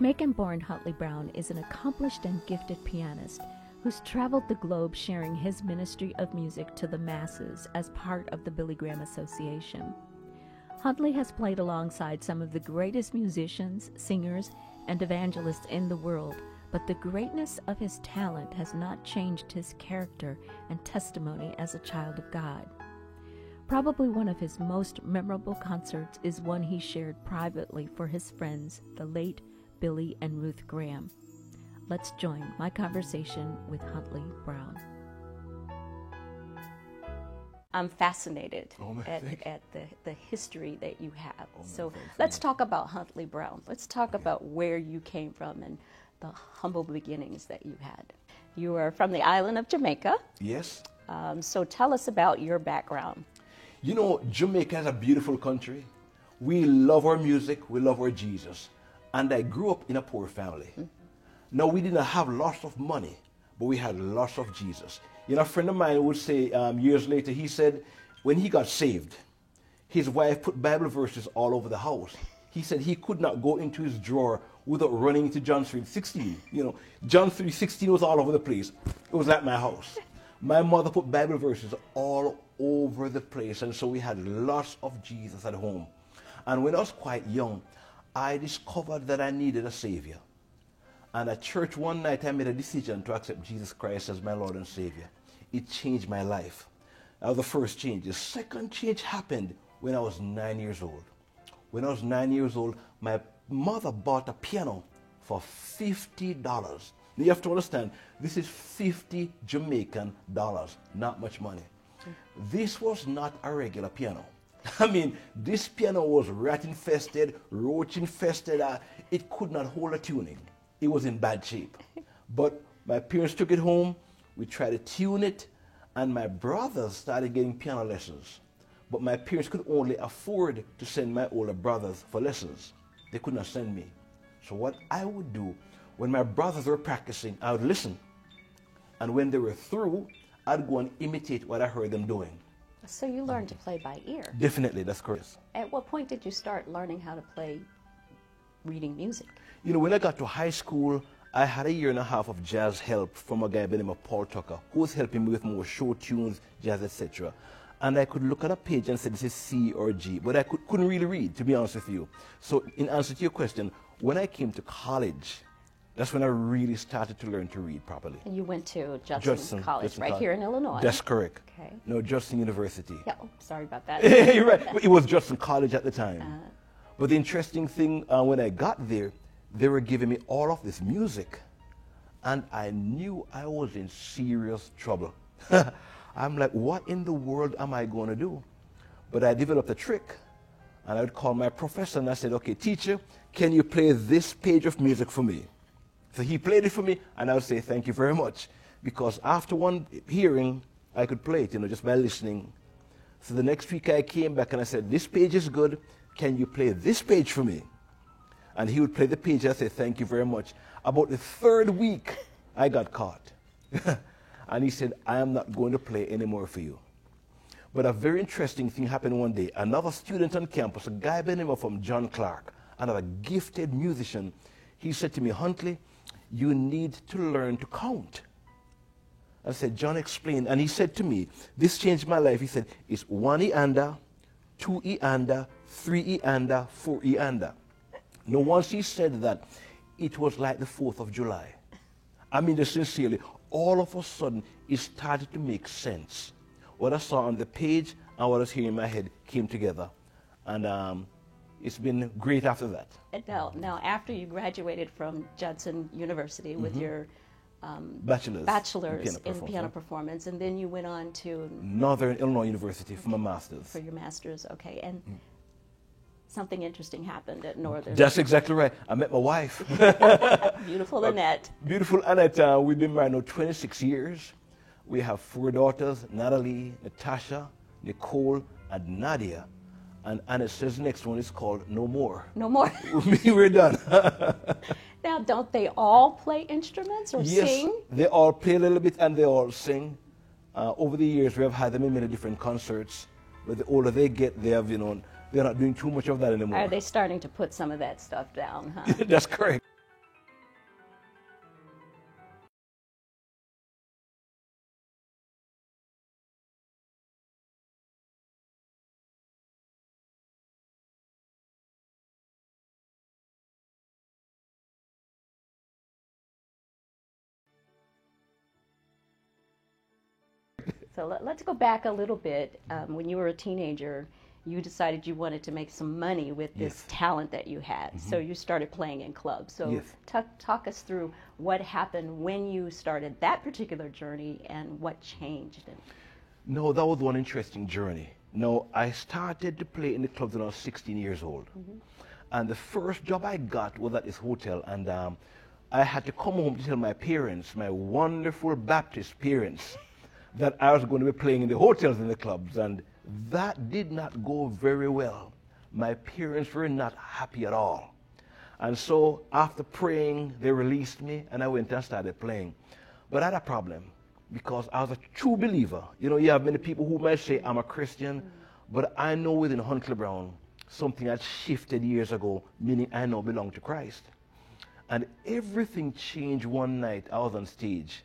Jamaican-born Huntley Brown is an accomplished and gifted pianist who's traveled the globe sharing his ministry of music to the masses as part of the Billy Graham Association. Huntley has played alongside some of the greatest musicians, singers, and evangelists in the world, but the greatness of his talent has not changed his character and testimony as a child of God. Probably one of his most memorable concerts is one he shared privately for his friends, the late Billy and Ruth Graham. Let's join my conversation with Huntley Brown. I'm fascinated at the history that you have. So let's talk about Huntley Brown. Let's talk about where you came from and the humble beginnings that you had. You are from the island of Jamaica. Yes. So tell us about your background. You know, Jamaica is a beautiful country. We love our music, we love our Jesus. And I grew up in a poor family. Mm-hmm. Now, we didn't have lots of money, but we had lots of Jesus. You know, a friend of mine would say years later, he said when he got saved, his wife put Bible verses all over the house. He said he could not go into his drawer without running to John 3:16. You know, John 3:16 was all over the place. It was like my house. My mother put Bible verses all over the place, and so we had lots of Jesus at home. And when I was quite young, I discovered that I needed a Savior. And at church one night, I made a decision to accept Jesus Christ as my Lord and Savior. It changed my life. That was the first change. The second change happened when I was 9 years old. When I was 9 years old, my mother bought a piano for $50. You have to understand, this is 50 Jamaican dollars, not much money. This was not a regular piano. I mean, this piano was rat infested, roach infested. It could not hold a tuning. It was in bad shape. But my parents took it home, we tried to tune it, and my brothers started getting piano lessons. But my parents could only afford to send my older brothers for lessons. They could not send me. So what I would do, when my brothers were practicing, I would listen. And when they were through, I'd go and imitate what I heard them doing. So you learned to play by ear? Definitely, that's correct. At what point did you start learning how to play reading music? You know, when I got to high school, I had 1.5 years of jazz help from a guy by the name of Paul Tucker, who was helping me with more show tunes, jazz, etc. And I could look at a page and say, this is C or G, but I couldn't really read, to be honest with you. So in answer to your question, when I came to college, that's when I really started to learn to read properly. And you went to Judson College, right here in Illinois? That's correct. Okay. No, Judson University. Yeah, oh, sorry about that. You're right. It was Judson College at the time. But the interesting thing, when I got there, they were giving me all of this music. And I knew I was in serious trouble. I'm like, what in the world am I going to do? But I developed a trick. And I would call my professor and I said, okay, teacher, can you play this page of music for me? So he played it for me, and I would say, thank you very much. Because after one hearing, I could play it, just by listening. So the next week I came back and I said, this page is good. Can you play this page for me? And he would play the page. I said, thank you very much. About the third week, I got caught. And he said, I am not going to play anymore for you. But a very interesting thing happened one day. Another student on campus, a guy by the name of John Clark, another gifted musician, he said to me, Huntley, you need to learn to count. I said, John, explain. And he said to me, this changed my life. He said, it's 1 E-ander, 2 E-ander, 3 E-ander, 4 E-ander. Now, once he said that, it was like the 4th of July. I mean this sincerely. All of a sudden, it started to make sense. What I saw on the page and what I was hearing in my head came together. And it's been great after that. And now, after you graduated from Judson University with your bachelor's in piano performance, and then you went on to Northern Illinois University for my master's. For your master's, okay. And something interesting happened at Northern. That's exactly right. I met my wife. Beautiful Annette. Beautiful Annette. We've been married now 26 years. We have 4 daughters, Natalie, Natasha, Nicole, and Nadia. And Annette says the next one is called No More. No More. We're done. Now, don't they all play instruments or sing? Yes, they all play a little bit and they all sing. Over the years, we have had them in many different concerts. But the older they get, they have, they're not doing too much of that anymore. Are they starting to put some of that stuff down, huh? That's correct. So let's go back a little bit. When you were a teenager, you decided you wanted to make some money with this talent that you had. So you started playing in clubs. So talk us through what happened when you started that particular journey and what changed. No, that was one interesting journey. No, I started to play in the clubs when I was 16 years old. And the first job I got was at this hotel, and I had to come home to tell my parents, my wonderful Baptist parents, that I was going to be playing in the hotels and the clubs, and that did not go very well. My parents were not happy at all. And so after praying, they released me, and I went and started playing. But I had a problem, because I was a true believer. You know, you have many people who might say, I'm a Christian, but I know within Huntley Brown, something had shifted years ago, meaning I now belong to Christ. And everything changed one night. I was on stage,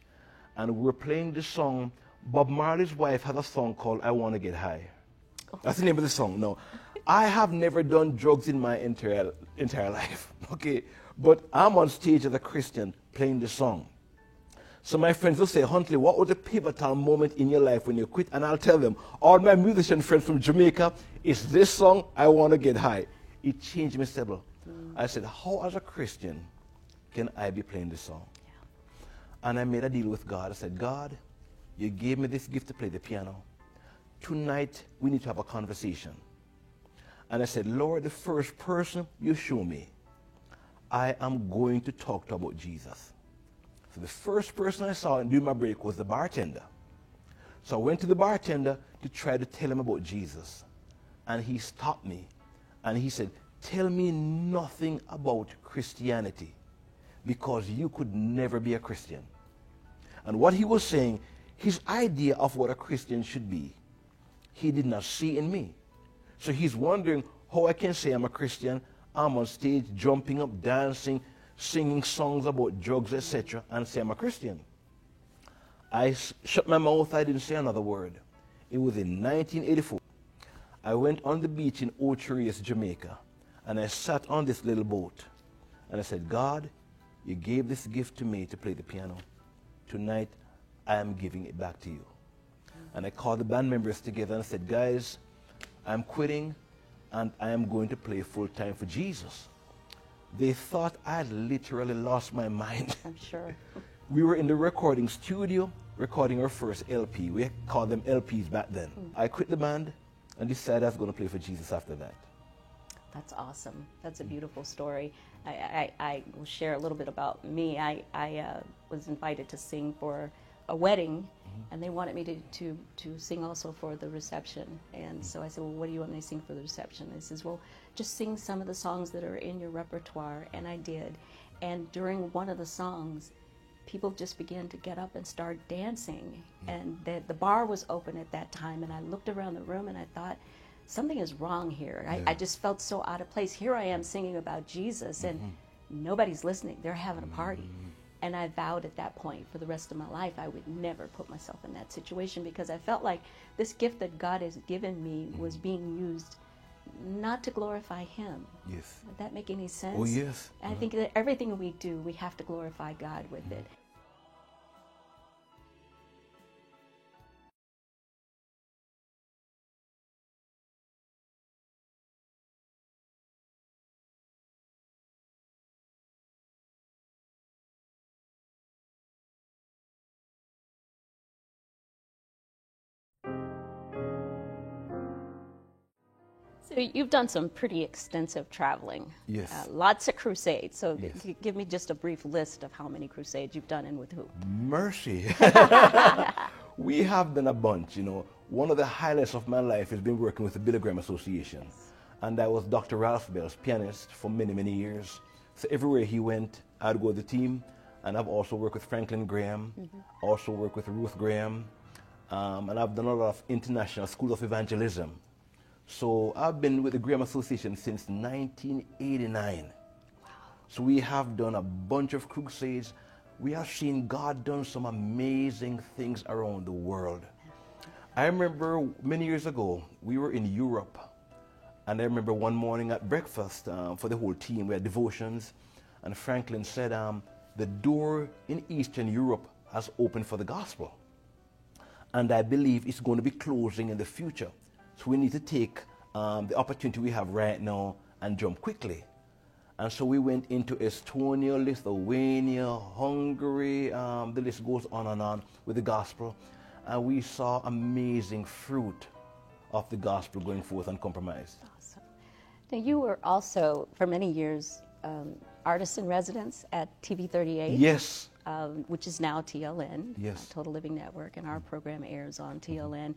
and we were playing the song. Bob Marley's wife had a song called I Want to Get High. That's the name of the song. No, I have never done drugs in my entire life, okay? But I'm on stage as a Christian playing the song. So my friends will say, Huntley, what was the pivotal moment in your life when you quit? And I'll tell them, all my musician friends from Jamaica, it's this song, I Want to Get High. It changed me several. I said, how as a Christian can I be playing this song? Yeah. And I made a deal with God. I said, God, you gave me this gift to play the piano. Tonight, we need to have a conversation. And I said, Lord, the first person you show me, I am going to talk to about Jesus. So the first person I saw during my break was the bartender. So I went to the bartender to try to tell him about Jesus. And he stopped me. And he said, tell me nothing about Christianity, because you could never be a Christian. And what he was saying, his idea of what a Christian should be, he did not see in me. So he's wondering how I can say I'm a Christian. I'm on stage jumping up, dancing, singing songs about drugs, etc., and say I'm a Christian. I shut my mouth. I didn't say another word. It was in 1984. I went on the beach in Ocho-Rios, Jamaica, and I sat on this little boat. And I said, God, you gave this gift to me to play the piano. Tonight, I am giving it back to you. And I called the band members together and said, guys, I'm quitting, and I am going to play full-time for Jesus. They thought I had literally lost my mind. I'm sure. We were in the recording studio recording our first LP. We called them LPs back then. I quit the band and decided I was going to play for Jesus after that. That's awesome. That's a beautiful story. I will share a little bit about me. I was invited to sing for a wedding, and they wanted me to sing also for the reception. And so I said, well, what do you want me to sing for the reception? They says, well, just sing some of the songs that are in your repertoire. And I did. And during one of the songs, people just began to get up and start dancing. And the bar was open at that time, and I looked around the room and I thought, something is wrong here. I just felt so out of place. Here I am singing about Jesus, and nobody's listening. They're having a party. And I vowed at that point for the rest of my life I would never put myself in that situation, because I felt like this gift that God has given me was being used not to glorify Him. Yes. Would that make any sense? Oh, yes. I think that everything we do, we have to glorify God with it. So you've done some pretty extensive traveling. Yes. Lots of crusades. So Yes. give me just a brief list of how many crusades you've done and with who. Mercy. We have done a bunch, you know. One of the highlights of my life has been working with the Billy Graham Association. Yes. And I was Dr. Ralph Bell's pianist for many, many years. So everywhere he went, I'd go with the team. And I've also worked with Franklin Graham, also worked with Ruth Graham. And I've done a lot of international School of Evangelism. So I've been with the Graham Association since 1989. Wow. So we have done a bunch of crusades. We have seen God done some amazing things around the world. I remember many years ago, we were in Europe. And I remember one morning at breakfast for the whole team, we had devotions. And Franklin said, the door in Eastern Europe has opened for the gospel. and I believe it's going to be closing in the future. So we need to take the opportunity we have right now and jump quickly. And so we went into Estonia, Lithuania, Hungary, the list goes on and on with the gospel. And we saw amazing fruit of the gospel going forth uncompromised. Awesome. Now, you were also, for many years, artist in residence at TV38. Yes. Which is now TLN, Yes. Total Living Network, and our program airs on TLN.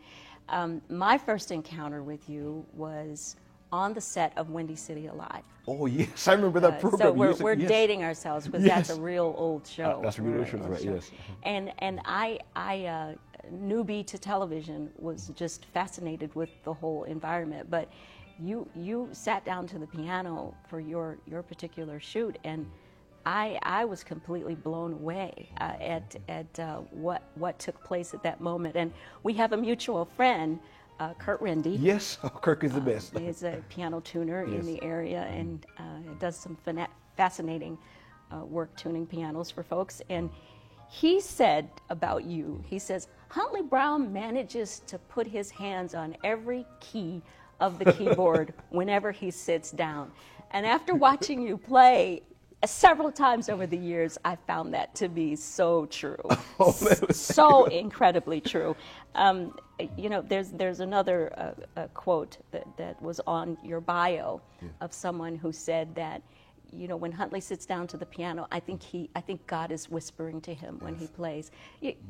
My first encounter with you was on the set of Windy City Alive. Oh, yes, I remember that program. So we're, Yes, we're yes. dating ourselves because Yes. that's a real old show. That's a real old show, right, yes. And I newbie to television, was just fascinated with the whole environment. But you sat down to the piano for your particular shoot, and I was completely blown away at what took place at that moment. And we have a mutual friend, Kurt Rendy. Yes, Kirk is the best. He's a piano tuner in Yes. the area and does some fascinating work tuning pianos for folks. And he said about you, he says, Huntley Brown manages to put his hands on every key of the keyboard whenever he sits down. And after watching you play several times over the years, I found that to be so true. So incredibly true. You know, there's another quote that was on your bio of someone who said that, you know, when Huntley sits down to the piano, I think God is whispering to him when he plays.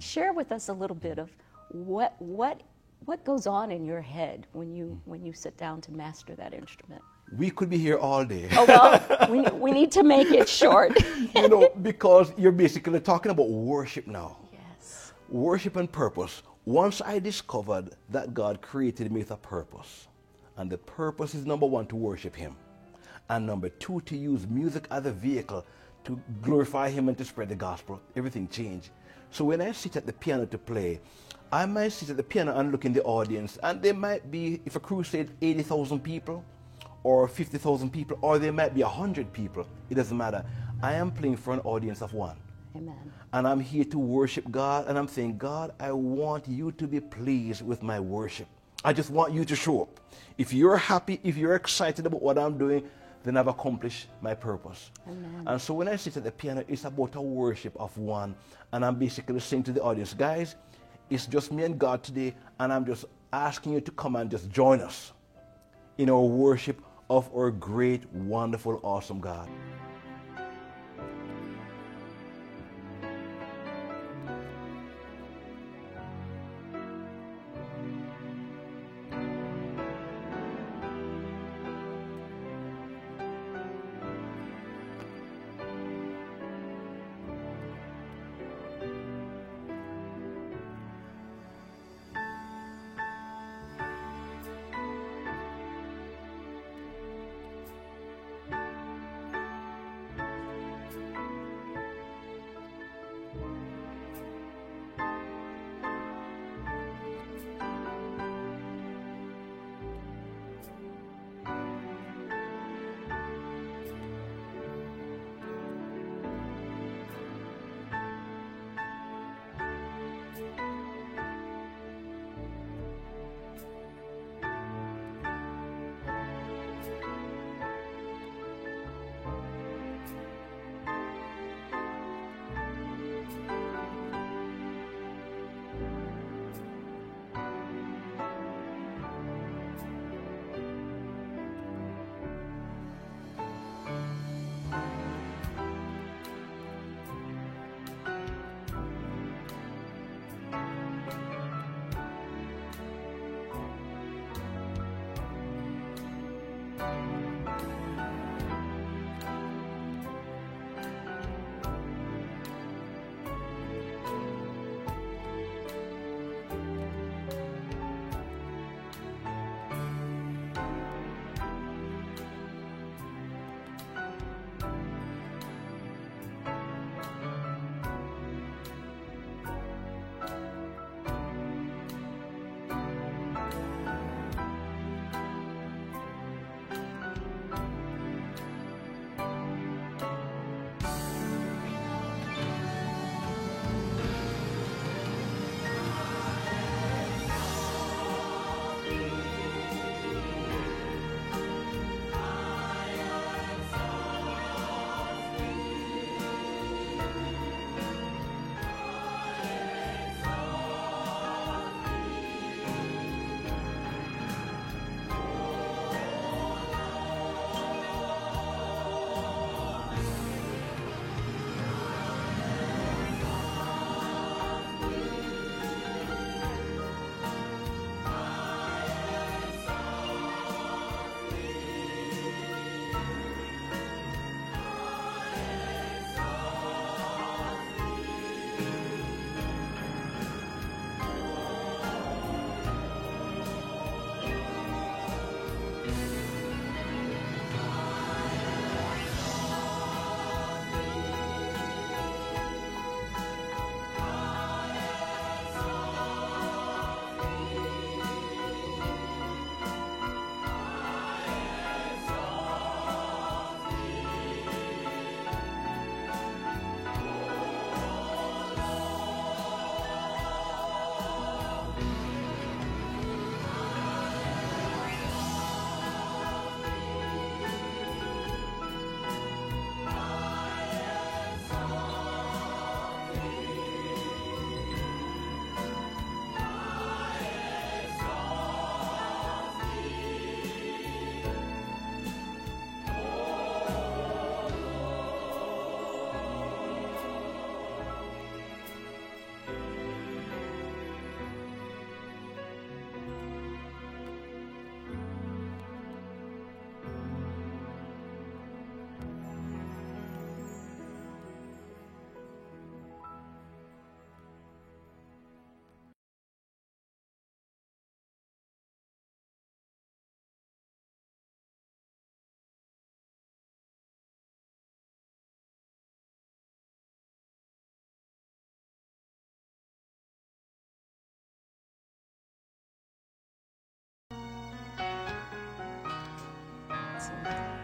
Share with us a little bit of what goes on in your head when you sit down to master that instrument. We could be here all day. Oh, well, we need to make it short. You know, because you're basically talking about worship now. Yes. Worship and purpose. Once I discovered that God created me with a purpose, and the purpose is, number one, to worship Him, and number two, to use music as a vehicle to glorify Him and to spread the gospel, everything changed. So when I sit at the piano to play, I might sit at the piano and look in the audience, and there might be, if a crusade, 80,000 people, or 50,000 people, or there might be 100 people. It doesn't matter. I am playing for an audience of one. Amen. And I'm here to worship God, and I'm saying, God, I want you to be pleased with my worship. I just want you to show up. If you're happy, if you're excited about what I'm doing, then I've accomplished my purpose. Amen. And so when I sit at the piano, it's about a worship of one. And I'm basically saying to the audience, guys, it's just me and God today, and I'm just asking you to come and just join us in our worship of our great, wonderful, awesome God.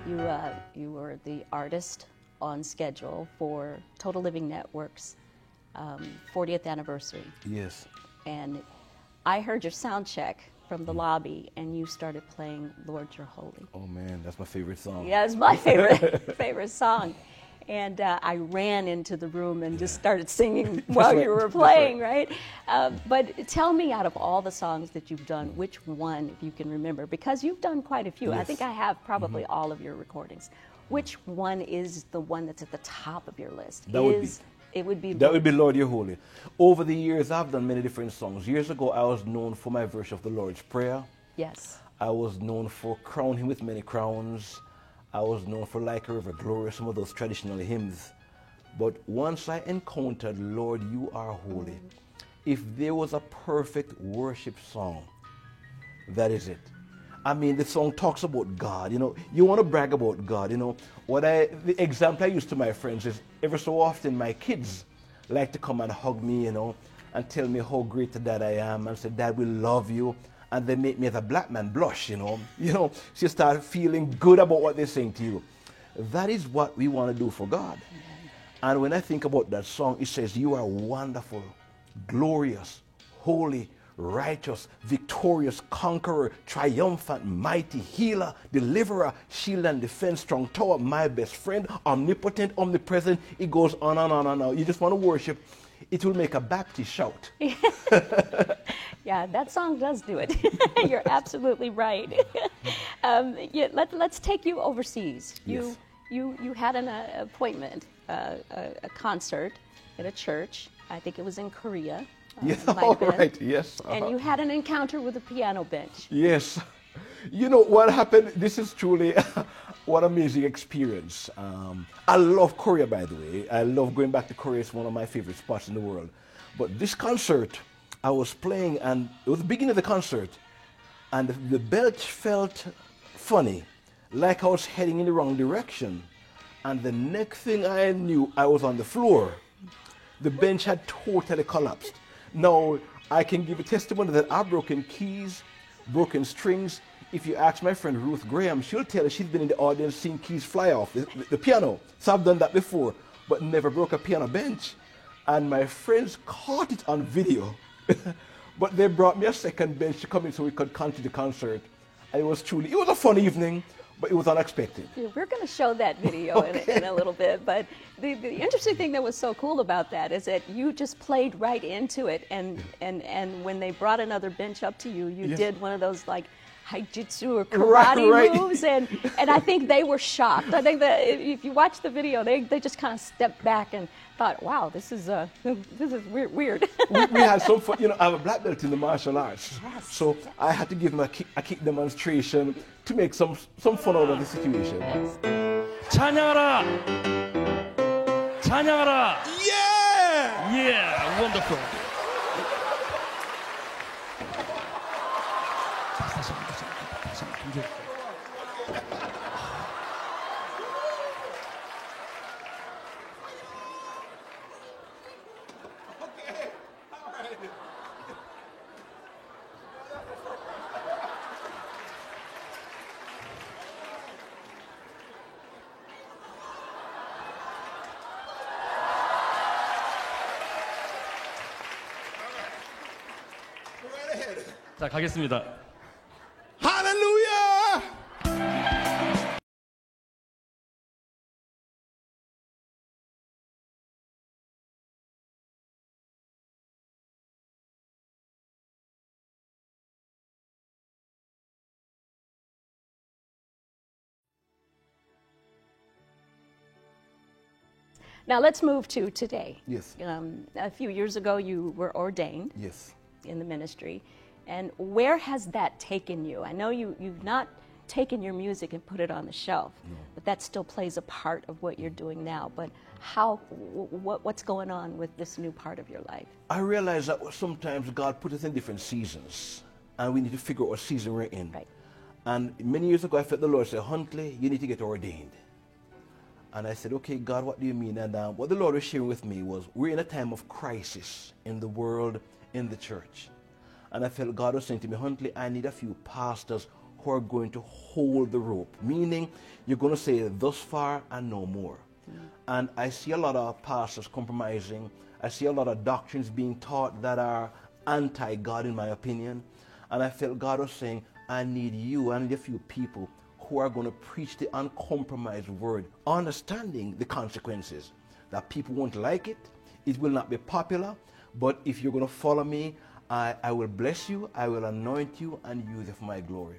You were the artist on schedule for Total Living Network's 40th anniversary. Yes. And I heard your sound check from the lobby, and you started playing Lord You're Holy. Oh man, that's my favorite song. Yeah, it's my favorite song. And I ran into the room and just started singing while you were playing, right? But tell me, out of all the songs that you've done, which one, if you can remember, because you've done quite a few. Yes. I think I have probably all of your recordings. Which one is the one that's at the top of your list? That would be Lord You're Holy. Over the years, I've done many different songs. Years ago, I was known for my version of the Lord's Prayer. Yes. I was known for Crown Him with Many Crowns. I was known for Like a River Glory, some of those traditional hymns. But once I encountered Lord You Are Holy, if there was a perfect worship song, that is it. I mean, the song talks about God, you know. You want to brag about God, you know. The example I use to my friends is every so often my kids like to come and hug me, you know, and tell me how great that I am and say, Dad, we love you. And they make me as a black man blush, you know. So you start feeling good about what they're saying to you. That is what we want to do for God. And when I think about that song, it says, you are wonderful, glorious, holy, righteous, victorious, conqueror, triumphant, mighty, healer, deliverer, shield and defense, strong tower, my best friend, omnipotent, omnipresent. It goes on and on and on. You just want to worship. It will make a Baptist shout. Yeah, that song does do it. You're absolutely right. Let's take you overseas. Yes. You had an appointment, a concert at a church. I think it was in Korea. Yes, all right, yes. And you had an encounter with a piano bench. Yes. You know what happened? This is truly what an amazing experience. I love Korea, by the way. I love going back to Korea. It's one of my favorite spots in the world. But this concert, I was playing, and it was the beginning of the concert, and the bench felt funny, like I was heading in the wrong direction. And the next thing I knew, I was on the floor. The bench had totally collapsed. Now, I can give a testimony that I've broken keys, broken strings. If you ask my friend Ruth Graham, she'll tell you she's been in the audience seeing keys fly off the piano. So I've done that before, but never broke a piano bench. And my friends caught it on video. But they brought me a second bench to come in so we could continue the concert. And it was a fun evening, but it was unexpected. Yeah, we're going to show that video in a little bit. But the interesting thing that was so cool about that is that you just played right into it. And when they brought another bench up to you, you did one of those like Haijitsu or karate moves, and I think they were shocked. I think that if you watch the video, they just kind of stepped back and thought, "Wow, this is weird." we had some fun. You know, I have a black belt in the martial arts, so I had to give them a kick demonstration to make some fun out of the situation. 찬양하라, 찬양하라. Yeah! Yeah, wonderful. 자, 가겠습니다. Hallelujah! Now let's move to today. Yes. A few years ago, you were ordained Yes. in the ministry. And where has that taken you? I know you've not taken your music and put it on the shelf, but that still plays a part of what you're doing now. But what's going on with this new part of your life? I realize that sometimes God put us in different seasons, and we need to figure out what season we're in. Right. And many years ago, I felt the Lord say, Huntley, you need to get ordained. And I said, okay, God, what do you mean? And what the Lord was sharing with me was, we're in a time of crisis in the world, in the church. And I felt God was saying to me, Huntley, I need a few pastors who are going to hold the rope, meaning you're going to say thus far and no more. And I see a lot of pastors compromising. I see a lot of doctrines being taught that are anti-God, in my opinion. And I felt God was saying, I need you, I need a few people who are going to preach the uncompromised word, understanding the consequences, that people won't like it, it will not be popular, but if you're going to follow me, I will bless you, I will anoint you, and use it for my glory.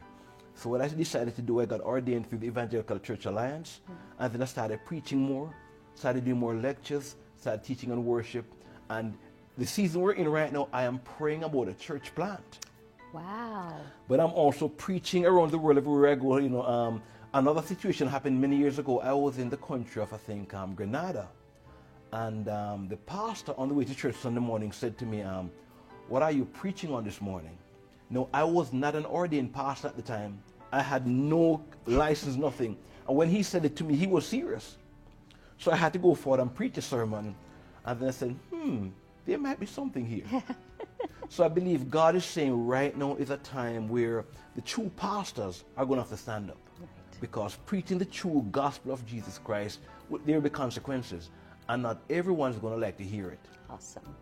So what I decided to do, I got ordained through the Evangelical Church Alliance, and then I started preaching more, started doing more lectures, started teaching on worship, and the season we're in right now, I am praying about a church plant. Wow. But I'm also preaching around the world everywhere I go. You know, another situation happened many years ago. I was in the country of, I think, Grenada, and the pastor on the way to church Sunday morning said to me, what are you preaching on this morning? No, I was not an ordained pastor at the time. I had no license, nothing. And when he said it to me, he was serious. So I had to go forward and preach a sermon. And then I said, there might be something here. So I believe God is saying right now is a time where the true pastors are going to have to stand up. Right. Because preaching the true gospel of Jesus Christ, there will be consequences. And not everyone's going to like to hear it. Awesome.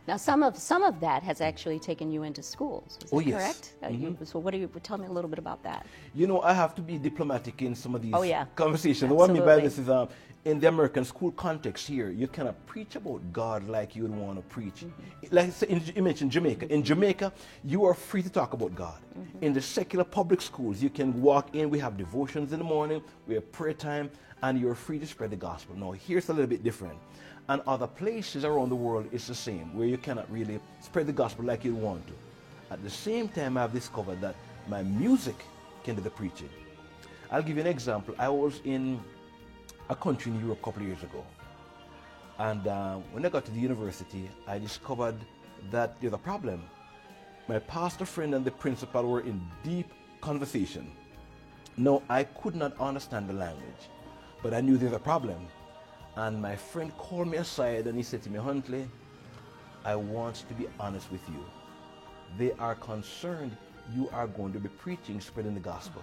Now, some of that has actually taken you into schools. Is that yes. correct? So, tell me a little bit about that. You know, I have to be diplomatic in some of these conversations. Absolutely. What I mean by this is, in the American school context here, you cannot preach about God like you would want to preach. Like you mentioned Jamaica. In Jamaica, you are free to talk about God. In the secular public schools, you can walk in. We have devotions in the morning. We have prayer time, and you're free to spread the gospel. Now, here's a little bit different. And other places around the world, it's the same, where you cannot really spread the gospel like you want to. At the same time, I've discovered that my music can do the preaching. I'll give you an example. I was in a country in Europe a couple of years ago. And when I got to the university, I discovered that there's a problem. My pastor friend and the principal were in deep conversation. No, I could not understand the language, but I knew there's a problem. And my friend called me aside and he said to me, Huntley, I want to be honest with you. They are concerned you are going to be preaching, spreading the gospel.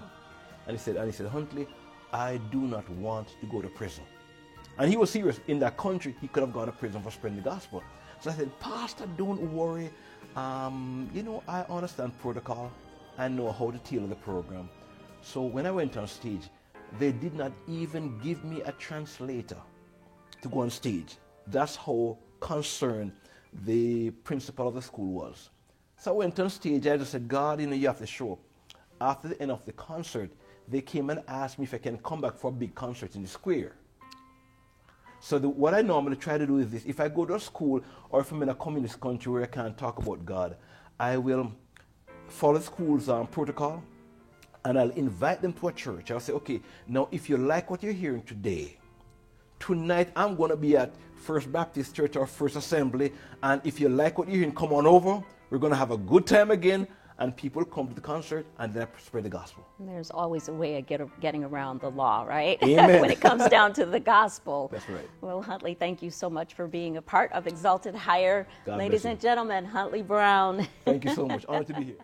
And he said, Huntley, I do not want to go to prison. And he was serious. In that country, he could have gone to prison for spreading the gospel. So I said, Pastor, don't worry. You know, I understand protocol. I know how to tailor the program. So when I went on stage, they did not even give me a translator to go on stage. That's how concerned the principal of the school was. So I went on stage. I just said, God, you know, you have to show up. After the end of the concert, they came and asked me if I can come back for a big concert in the square. So what I normally try to do is this. If I go to a school or if I'm in a communist country where I can't talk about God, I will follow the school's protocol and I'll invite them to a church. I'll say, okay, now if you like what you're hearing today, tonight I'm going to be at First Baptist Church or First Assembly, and if you like what you're hearing, come on over. We're going to have a good time again, and people come to the concert, and then I spread the gospel. And there's always a way of getting around the law, right? Amen. When it comes down to the gospel. That's right. Well, Huntley, thank you so much for being a part of Exalted Higher. God Ladies bless you. and gentlemen, Huntley Brown. Thank you so much. Honored to be here.